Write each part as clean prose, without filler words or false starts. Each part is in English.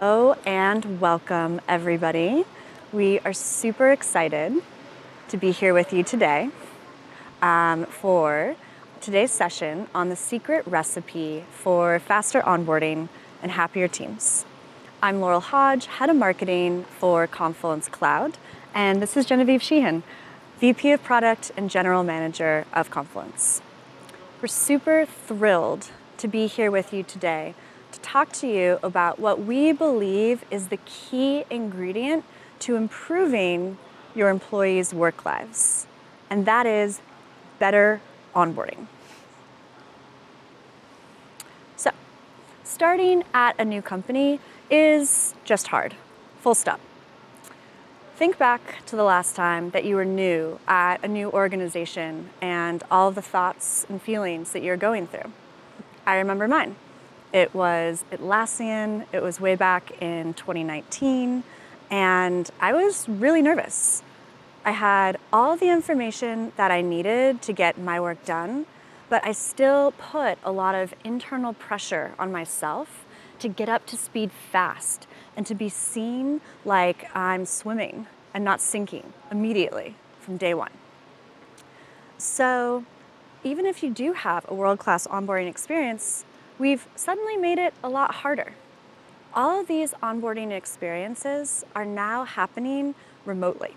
Hello and welcome, everybody. We are super excited to be here with you today for today's session on the secret recipe for faster onboarding and happier teams. I'm Laurel Hodge, Head of Marketing for Confluence Cloud, and this is Genevieve Sheehan, VP of Product and General Manager of Confluence. We're super thrilled to be here with you today to talk to you about what we believe is the key ingredient to improving your employees' work lives, and that is better onboarding. So, starting at a new company is just hard, full stop. Think back to the last time that you were new at a new organization and all of the thoughts and feelings that you're going through. I remember mine. It was Atlassian, it was way back in 2019, and I was really nervous. I had all the information that I needed to get my work done, but I still put a lot of internal pressure on myself to get up to speed fast and to be seen like I'm swimming and not sinking immediately from day one. So even if you do have a world-class onboarding experience, we've suddenly made it a lot harder. All of these onboarding experiences are now happening remotely.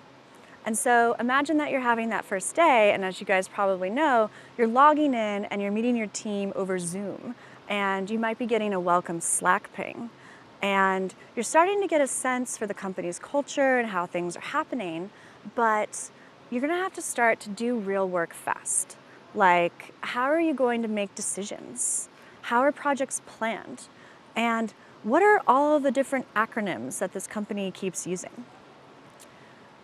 And so imagine that you're having that first day, and as you guys probably know, you're logging in and you're meeting your team over Zoom, and you might be getting a welcome Slack ping. And you're starting to get a sense for the company's culture and how things are happening, but you're gonna have to start to do real work fast. Like, how are you going to make decisions? How are projects planned? And what are all of the different acronyms that this company keeps using?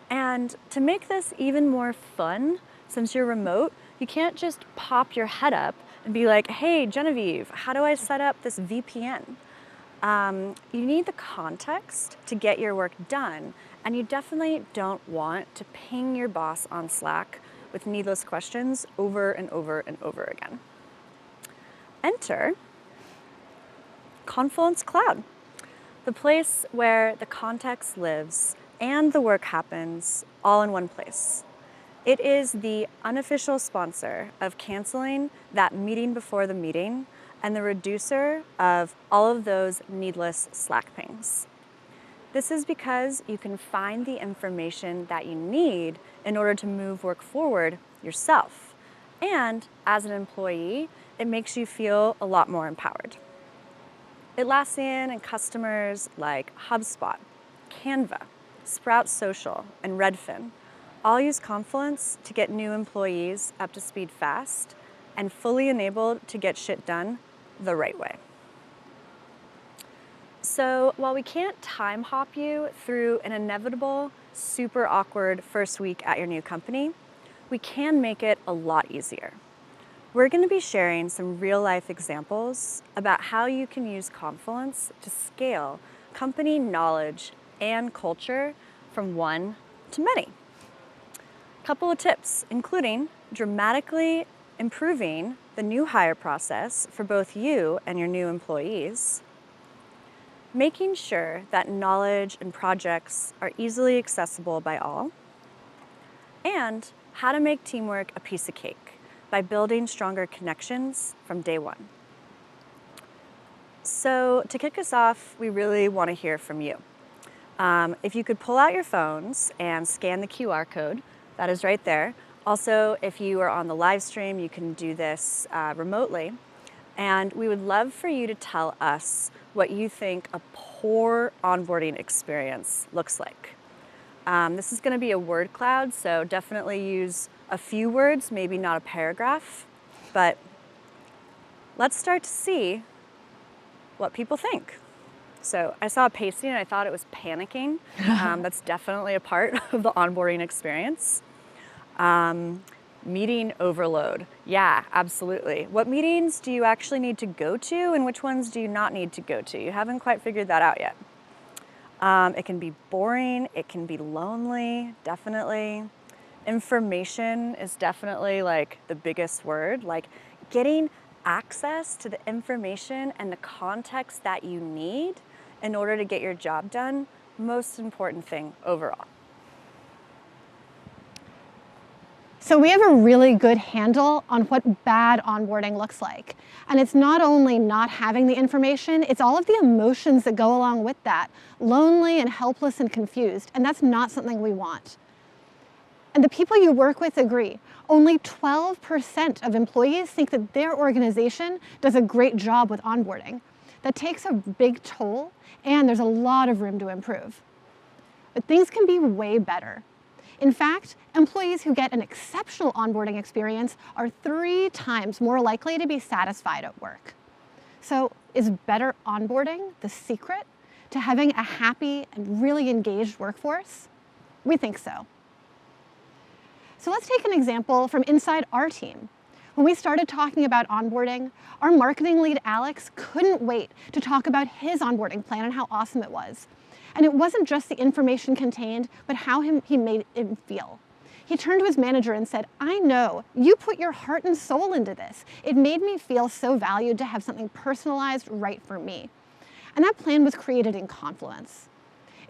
And to make this even more fun, since you're remote, you can't just pop your head up and be like, hey, Genevieve, how do I set up this VPN? You need the context to get your work done, and you definitely don't want to ping your boss on Slack with needless questions over and over and over again. Enter Confluence Cloud, the place where the context lives and the work happens all in one place. It is the unofficial sponsor of canceling that meeting before the meeting and the reducer of all of those needless Slack pings. This is because you can find the information that you need in order to move work forward yourself. And as an employee, it makes you feel a lot more empowered. Atlassian and customers like HubSpot, Canva, Sprout Social, and Redfin all use Confluence to get new employees up to speed fast and fully enabled to get shit done the right way. So while we can't time hop you through an inevitable, super awkward first week at your new company, we can make it a lot easier. We're going to be sharing some real-life examples about how you can use Confluence to scale company knowledge and culture from one to many. A couple of tips, including dramatically improving the new hire process for both you and your new employees, making sure that knowledge and projects are easily accessible by all, and how to make teamwork a piece of cake by building stronger connections from day one. So to kick us off, we really want to hear from you. If you could pull out your phones and scan the QR code, that is right there. Also, if you are on the live stream, you can do this remotely. And we would love for you to tell us what you think a poor onboarding experience looks like. This is going to be a word cloud, so definitely use a few words, maybe not a paragraph, but let's start to see what people think. So I saw pacing and I thought it was panicking. That's definitely a part of the onboarding experience. Meeting overload. Yeah, absolutely. What meetings do you actually need to go to and which ones do you not need to go to? You haven't quite figured that out yet. It can be boring, it can be lonely, definitely. Information is definitely like the biggest word, like getting access to the information and the context that you need in order to get your job done, most important thing overall. So we have a really good handle on what bad onboarding looks like. And it's not only not having the information, it's all of the emotions that go along with that. Lonely and helpless and confused. And that's not something we want. And the people you work with agree. Only 12% of employees think that their organization does a great job with onboarding. That takes a big toll, and there's a lot of room to improve. But things can be way better. In fact, employees who get an exceptional onboarding experience are 3 times more likely to be satisfied at work. So is better onboarding the secret to having a happy and really engaged workforce? We think so. So let's take an example from inside our team. When we started talking about onboarding, our marketing lead, Alex, couldn't wait to talk about his onboarding plan and how awesome it was. And it wasn't just the information contained, but how he made him feel. He turned to his manager and said, "I know, you put your heart and soul into this. It made me feel so valued to have something personalized right for me." And that plan was created in Confluence.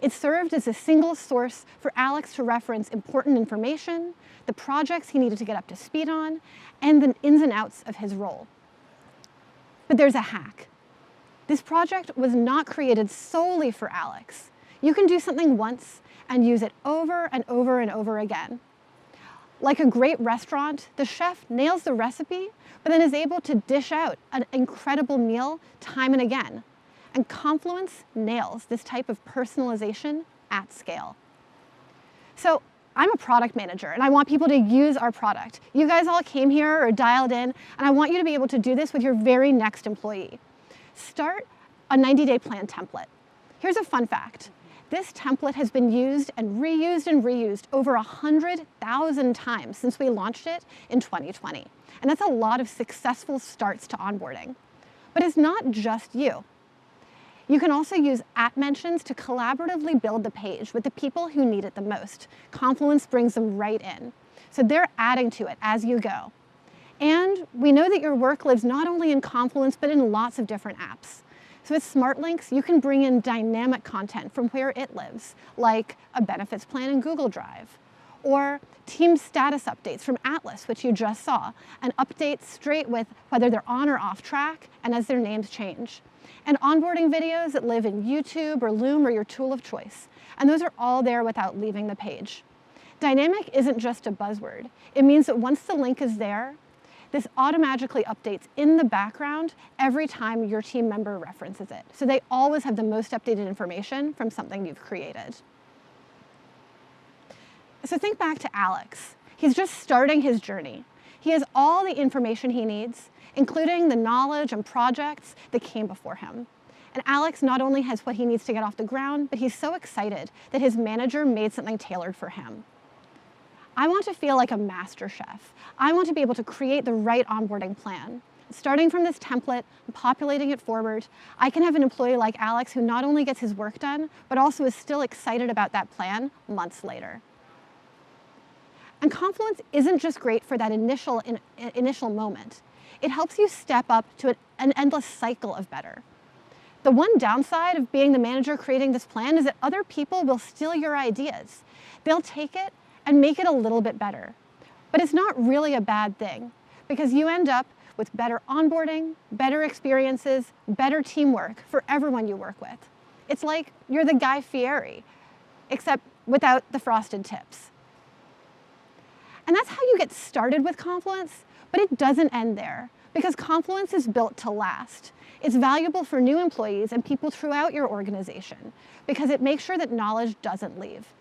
It served as a single source for Alex to reference important information, the projects he needed to get up to speed on, and the ins and outs of his role. But there's a hack. This project was not created solely for Alex. You can do something once and use it over and over and over again. Like a great restaurant, the chef nails the recipe, but then is able to dish out an incredible meal time and again. And Confluence nails this type of personalization at scale. So I'm a product manager, and I want people to use our product. You guys all came here or dialed in, and I want you to be able to do this with your very next employee. Start a 90-day plan template. Here's a fun fact. This template has been used and reused over 100,000 times since we launched it in 2020. And that's a lot of successful starts to onboarding. But it's not just you. You can also use @mentions to collaboratively build the page with the people who need it the most. Confluence brings them right in. So they're adding to it as you go. And we know that your work lives not only in Confluence, but in lots of different apps. So with Smart Links, you can bring in dynamic content from where it lives, like a benefits plan in Google Drive, or team status updates from Atlas, which you just saw, and updates straight with whether they're on or off track and as their names change. And onboarding videos that live in YouTube or Loom or your tool of choice. And those are all there without leaving the page. Dynamic isn't just a buzzword. It means that once the link is there, this automatically updates in the background every time your team member references it. So they always have the most updated information from something you've created. So think back to Alex. He's just starting his journey. He has all the information he needs, including the knowledge and projects that came before him. And Alex not only has what he needs to get off the ground, but he's so excited that his manager made something tailored for him. I want to feel like a master chef. I want to be able to create the right onboarding plan. Starting from this template and populating it forward, I can have an employee like Alex who not only gets his work done, but also is still excited about that plan months later. And Confluence isn't just great for that initial moment. It helps you step up to an endless cycle of better. The one downside of being the manager creating this plan is that other people will steal your ideas. They'll take it and make it a little bit better. But it's not really a bad thing, because you end up with better onboarding, better experiences, better teamwork for everyone you work with. It's like you're the Guy Fieri, except without the frosted tips. And that's how you get started with Confluence, but it doesn't end there, because Confluence is built to last. It's valuable for new employees and people throughout your organization, because it makes sure that knowledge doesn't leave.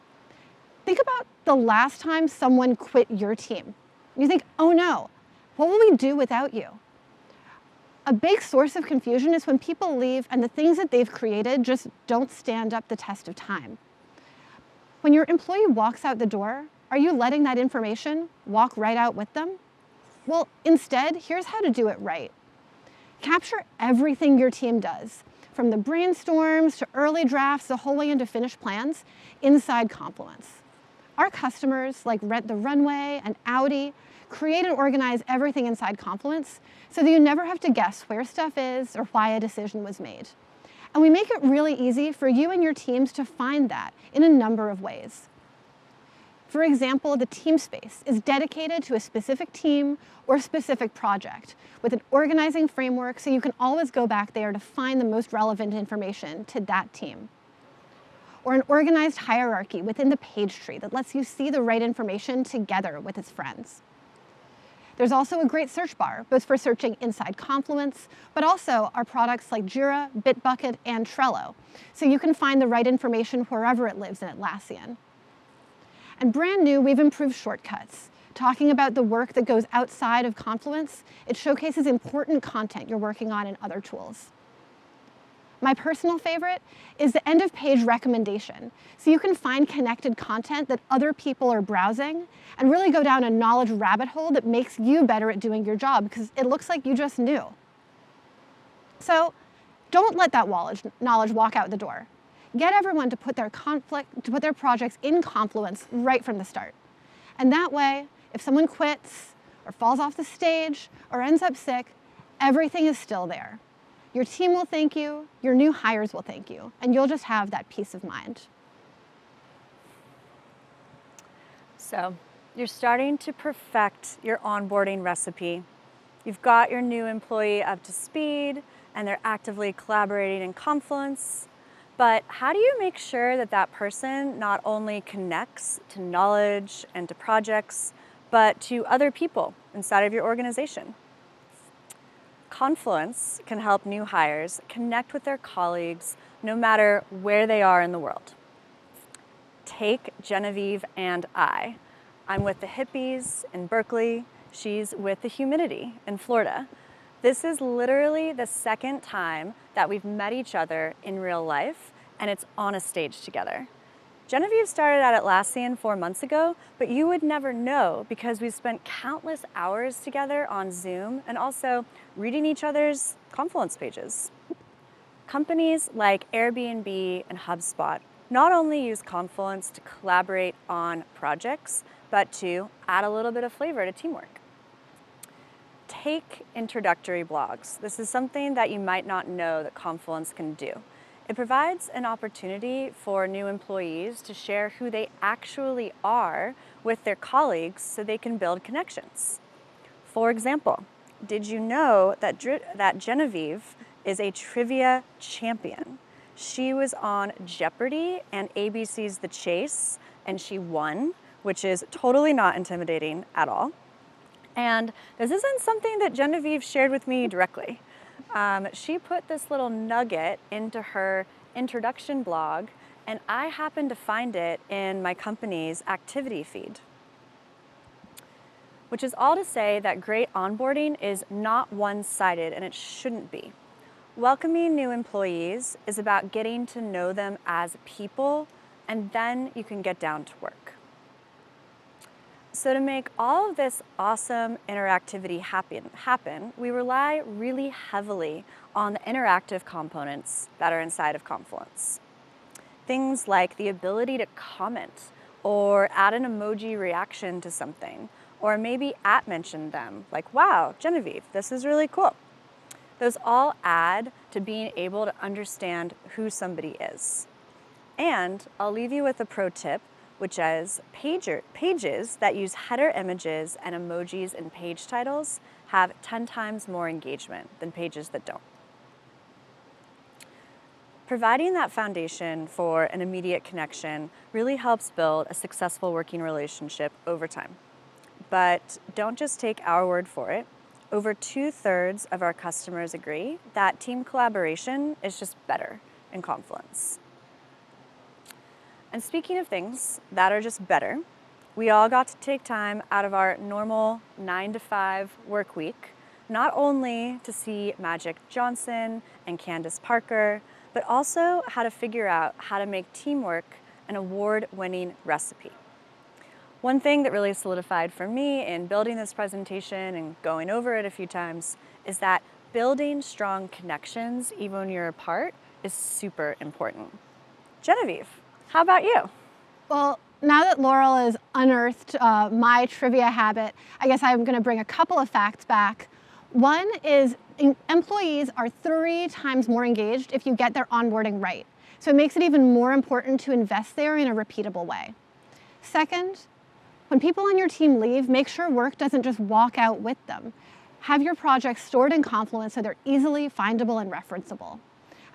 Think about the last time someone quit your team. You think, oh no, what will we do without you? A big source of confusion is when people leave and the things that they've created just don't stand up the test of time. When your employee walks out the door, are you letting that information walk right out with them? Well, instead, here's how to do it right. Capture everything your team does, from the brainstorms to early drafts, the whole way into finished plans, inside Confluence. Our customers, like Rent the Runway and Audi, create and organize everything inside Confluence so that you never have to guess where stuff is or why a decision was made. And we make it really easy for you and your teams to find that in a number of ways. For example, the team space is dedicated to a specific team or specific project with an organizing framework so you can always go back there to find the most relevant information to that team. Or an organized hierarchy within the page tree that lets you see the right information together with its friends. There's also a great search bar, both for searching inside Confluence, but also our products like Jira, Bitbucket, and Trello, so you can find the right information wherever it lives in Atlassian. And brand new, we've improved shortcuts. Talking about the work that goes outside of Confluence, it showcases important content you're working on in other tools. My personal favorite is the end-of-page recommendation, so you can find connected content that other people are browsing and really go down a knowledge rabbit hole that makes you better at doing your job because it looks like you just knew. So don't let that knowledge walk out the door. Get everyone to put their projects in Confluence right from the start. And that way, if someone quits or falls off the stage or ends up sick, everything is still there. Your team will thank you, your new hires will thank you, and you'll just have that peace of mind. So you're starting to perfect your onboarding recipe. You've got your new employee up to speed, and they're actively collaborating in Confluence. But how do you make sure that that person not only connects to knowledge and to projects, but to other people inside of your organization? Confluence can help new hires connect with their colleagues no matter where they are in the world. Take Genevieve and I. I'm with the hippies in Berkeley. She's with the humidity in Florida. This is literally the second time that we've met each other in real life, and it's on a stage together. Genevieve started at Atlassian 4 months ago, but you would never know because we've spent countless hours together on Zoom and also reading each other's Confluence pages. Companies like Airbnb and HubSpot not only use Confluence to collaborate on projects, but to add a little bit of flavor to teamwork. Take introductory blogs. This is something that you might not know that Confluence can do. It provides an opportunity for new employees to share who they actually are with their colleagues so they can build connections. For example, did you know that Genevieve is a trivia champion? She was on Jeopardy and ABC's The Chase, and she won, which is totally not intimidating at all. And this isn't something that Genevieve shared with me directly. She put this little nugget into her introduction blog, and I happened to find it in my company's activity feed. Which is all to say that great onboarding is not one-sided, and it shouldn't be. Welcoming new employees is about getting to know them as people, and then you can get down to work. So to make all of this awesome interactivity happen, we rely really heavily on the interactive components that are inside of Confluence. Things like the ability to comment or add an emoji reaction to something, or maybe @mention them, like, wow, Genevieve, this is really cool. Those all add to being able to understand who somebody is. And I'll leave you with a pro tip, which is pages that use header images and emojis in page titles have 10 times more engagement than pages that don't. Providing that foundation for an immediate connection really helps build a successful working relationship over time. But don't just take our word for it. Over 2/3 of our customers agree that team collaboration is just better in Confluence. And speaking of things that are just better, we all got to take time out of our normal 9-to-5 work week, not only to see Magic Johnson and Candace Parker, but also how to figure out how to make teamwork an award-winning recipe. One thing that really solidified for me in building this presentation and going over it a few times is that building strong connections, even when you're apart, is super important. Genevieve, how about you? Well, now that Laurel has unearthed my trivia habit, I guess I'm going to bring a couple of facts back. One is employees are 3 times more engaged if you get their onboarding right. So it makes it even more important to invest there in a repeatable way. Second, when people on your team leave, make sure work doesn't just walk out with them. Have your projects stored in Confluence so they're easily findable and referenceable.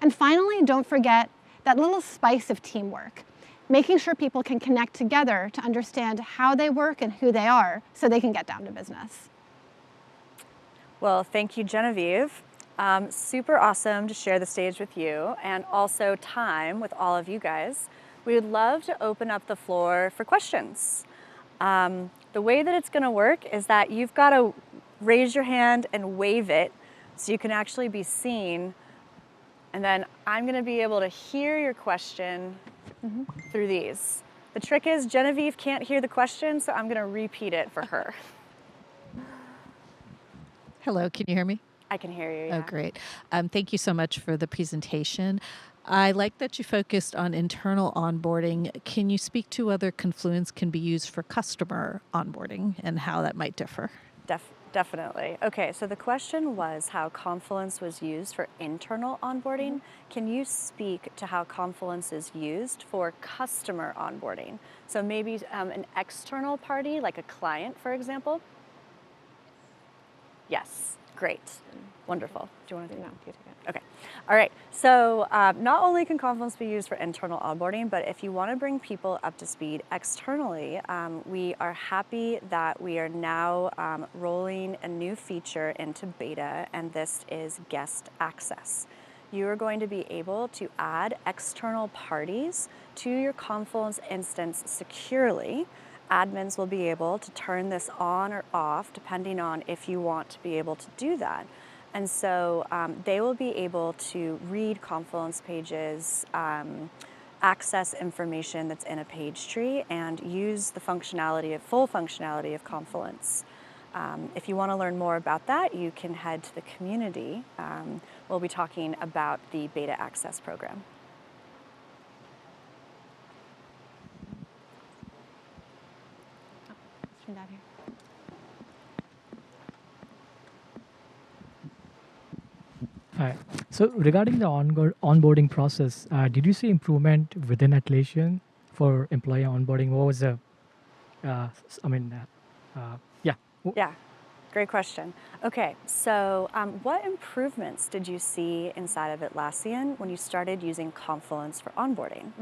And finally, don't forget that little spice of teamwork, making sure people can connect together to understand how they work and who they are so they can get down to business. Well, thank you, Genevieve. Super awesome to share the stage with you and also time with all of you guys. We would love to open up the floor for questions. The way that it's gonna work is that you've got to raise your hand and wave it so you can actually be seen. And then I'm gonna be able to hear your question through these. The trick is Genevieve can't hear the question, so I'm gonna repeat it for her. Hello, can you hear me? I can hear you, yeah. Oh, great. Thank you so much for the presentation. I like that you focused on internal onboarding. Can you speak to whether Confluence can be used for customer onboarding and how that might differ? Definitely. Okay, so the question was how Confluence was used for internal onboarding. Can you speak to how Confluence is used for customer onboarding? So maybe an external party, like a client, for example? Yes, great. Wonderful. Do you want to do that? You take it. Okay. All right. So not only can Confluence be used for internal onboarding, but if you want to bring people up to speed externally, we are happy that we are now rolling a new feature into beta, and this is guest access. You are going to be able to add external parties to your Confluence instance securely. Admins will be able to turn this on or off depending on if you want to be able to do that. And so they will be able to read Confluence pages, access information that's in a page tree, and use the full functionality of Confluence. If you want to learn more about that, you can head to the community. We'll be talking about the beta access program. Down here. Hi. So regarding the onboarding process, did you see improvement within Atlassian for employee onboarding? What was the, yeah. Yeah, great question. Okay, so what improvements did you see inside of Atlassian when you started using Confluence for onboarding?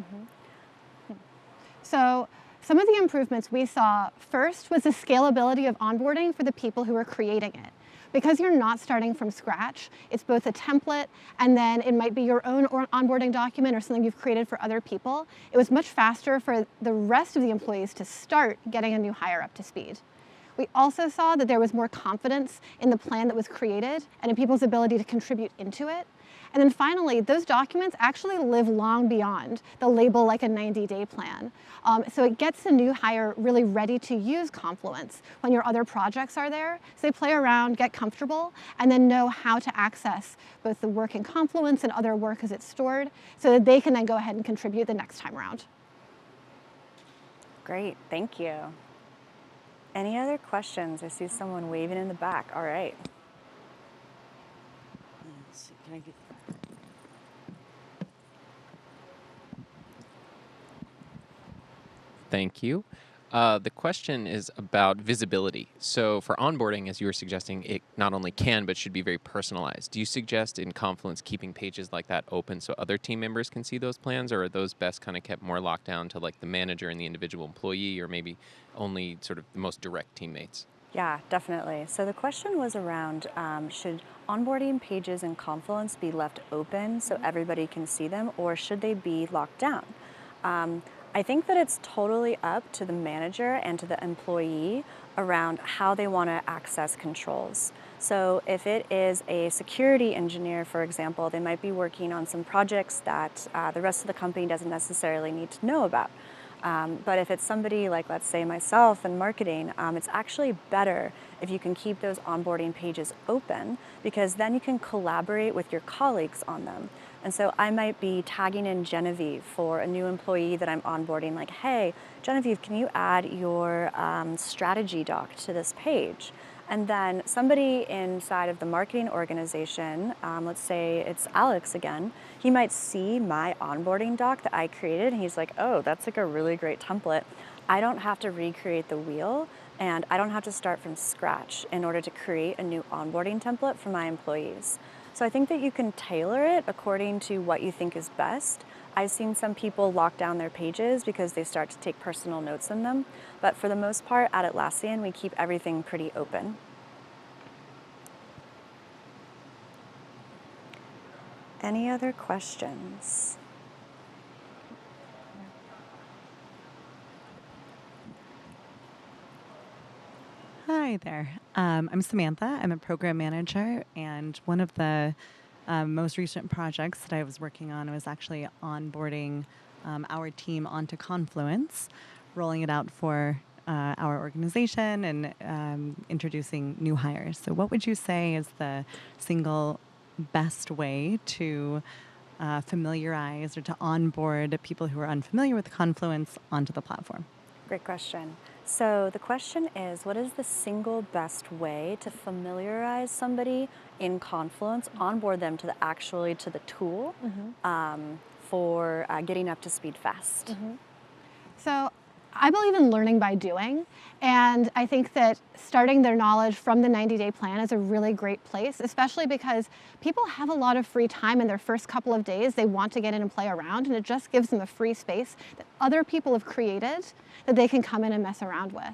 So some of the improvements we saw first was the scalability of onboarding for the people who are creating it. Because you're not starting from scratch, it's both a template and then it might be your own onboarding document or something you've created for other people. It was much faster for the rest of the employees to start getting a new hire up to speed. We also saw that there was more confidence in the plan that was created and in people's ability to contribute into it. And then finally, those documents actually live long beyond the label like a 90-day plan. So it gets the new hire really ready to use Confluence when your other projects are there. So they play around, get comfortable, and then know how to access both the work in Confluence and other work as it's stored so that they can then go ahead and contribute the next time around. Great, thank you. Any other questions? I see someone waving in the back. All right. Let's see, can I get... Thank you. The question is about visibility. So for onboarding, as you were suggesting, it not only can, but should be very personalized. Do you suggest in Confluence keeping pages like that open so other team members can see those plans, or are those best kind of kept more locked down to like the manager and the individual employee, or maybe only sort of the most direct teammates? Yeah, definitely. So the question was around, should onboarding pages in Confluence be left open so everybody can see them, or should they be locked down? I think that it's totally up to the manager and to the employee around how they want to access controls. So if it is a security engineer, for example, they might be working on some projects that the rest of the company doesn't necessarily need to know about. But if it's somebody like, let's say, myself in marketing, it's actually better if you can keep those onboarding pages open, because then you can collaborate with your colleagues on them. And so I might be tagging in Genevieve for a new employee that I'm onboarding, like, hey, Genevieve, can you add your strategy doc to this page? And then somebody inside of the marketing organization, let's say it's Alex again, he might see my onboarding doc that I created and he's like, oh, that's like a really great template. I don't have to recreate the wheel and I don't have to start from scratch in order to create a new onboarding template for my employees. So I think that you can tailor it according to what you think is best. I've seen some people lock down their pages because they start to take personal notes in them. But for the most part, at Atlassian, we keep everything pretty open. Any other questions? Hi there. I'm Samantha. I'm a program manager, and one of the most recent projects that I was working on was actually onboarding our team onto Confluence, rolling it out for our organization and introducing new hires. So what would you say is the single best way to familiarize or to onboard people who are unfamiliar with Confluence onto the platform? Great question. So the question is, what is the single best way to familiarize somebody in Confluence, onboard them to the tool for getting up to speed fast? So I believe in learning by doing, and I think that starting their knowledge from the 90-day plan is a really great place, especially because people have a lot of free time in their first couple of days. They want to get in and play around, and it just gives them a free space that other people have created that they can come in and mess around with.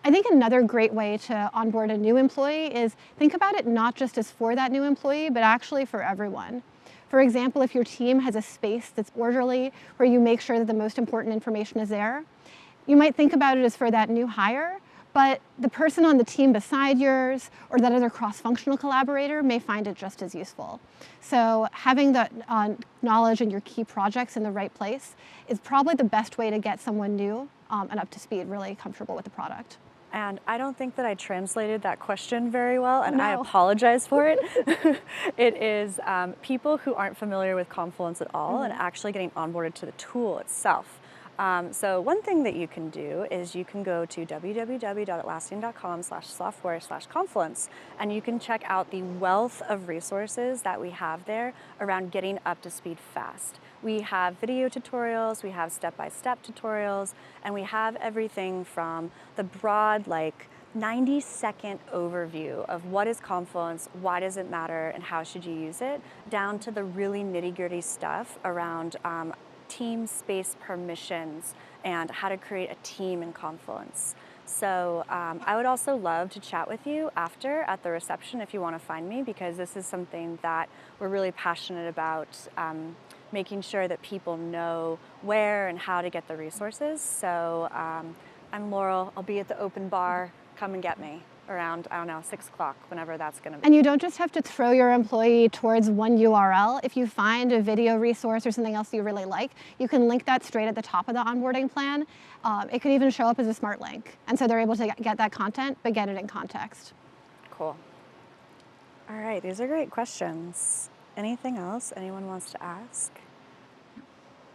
I think another great way to onboard a new employee is think about it not just as for that new employee, but actually for everyone. For example, if your team has a space that's orderly, where you make sure that the most important information is there, you might think about it as for that new hire, but the person on the team beside yours or that other cross-functional collaborator may find it just as useful. So having that knowledge and your key projects in the right place is probably the best way to get someone new and up to speed, really comfortable with the product. And I don't think that I translated that question very well, and I No. apologize for it. It is people who aren't familiar with Confluence at all and actually getting onboarded to the tool itself. So one thing that you can do is you can go to www.atlassian.com/software/Confluence, and you can check out the wealth of resources that we have there around getting up to speed fast. We have video tutorials, we have step-by-step tutorials, and we have everything from the broad, 90-second overview of what is Confluence, why does it matter, and how should you use it, down to the really nitty-gritty stuff around team space permissions and how to create a team in Confluence. So I would also love to chat with you after at the reception if you want to find me, because this is something that we're really passionate about, making sure that people know where and how to get the resources. So I'm Laurel. I'll be at the open bar. Come and get me around, 6 o'clock, whenever that's going to be. And you don't just have to throw your employee towards one URL. If you find a video resource or something else you really like, you can link that straight at the top of the onboarding plan. It could even show up as a smart link. And so they're able to get that content, but get it in context. Cool. All right, these are great questions. Anything else anyone wants to ask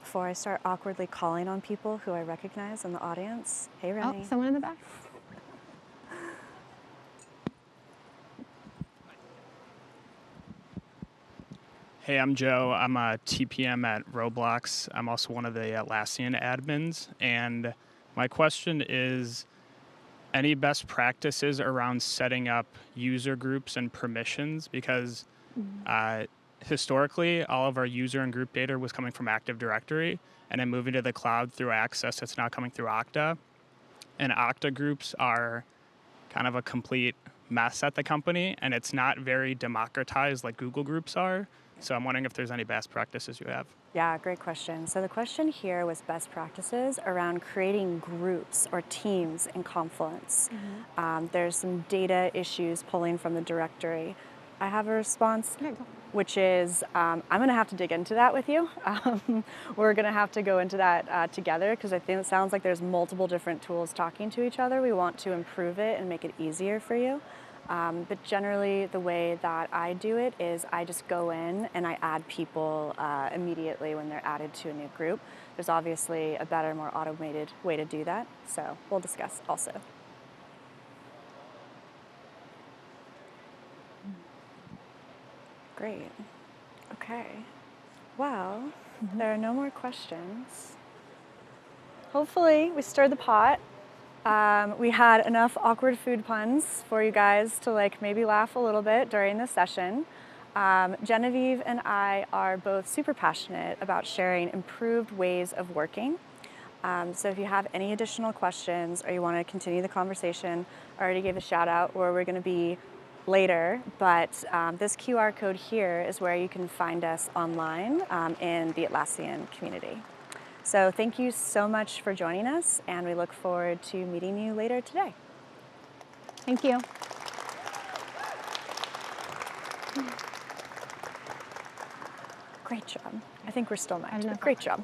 before I start awkwardly calling on people who I recognize in the audience? Hey, Renee. Oh, someone in the back. Hey, I'm Joe. I'm a TPM at Roblox. I'm also one of the Atlassian admins. And my question is, any best practices around setting up user groups and permissions? Because historically, all of our user and group data was coming from Active Directory, and then moving to the cloud through Access, it's now coming through Okta. And Okta groups are kind of a complete mess at the company, and it's not very democratized like Google groups are. So I'm wondering if there's any best practices you have. Yeah, great question. So the question here was best practices around creating groups or teams in Confluence. There's some data issues pulling from the directory. I have a response, which is I'm going to have to dig into that with you. We're going to have to go into that together, because I think it sounds like there's multiple different tools talking to each other. We want to improve it and make it easier for you. But generally, the way that I do it is I just go in and I add people immediately when they're added to a new group. There's obviously a better, more automated way to do that, so we'll discuss also. Great. Okay. Well, there are no more questions. Hopefully, we stirred the pot. We had enough awkward food puns for you guys to maybe laugh a little bit during the session. Genevieve and I are both super passionate about sharing improved ways of working. So if you have any additional questions or you want to continue the conversation, I already gave a shout out where we're going to be later, but this QR code here is where you can find us online in the Atlassian community. So thank you so much for joining us, and we look forward to meeting you later today. Thank you. Great job. I think we're still I mic don't know. Great job.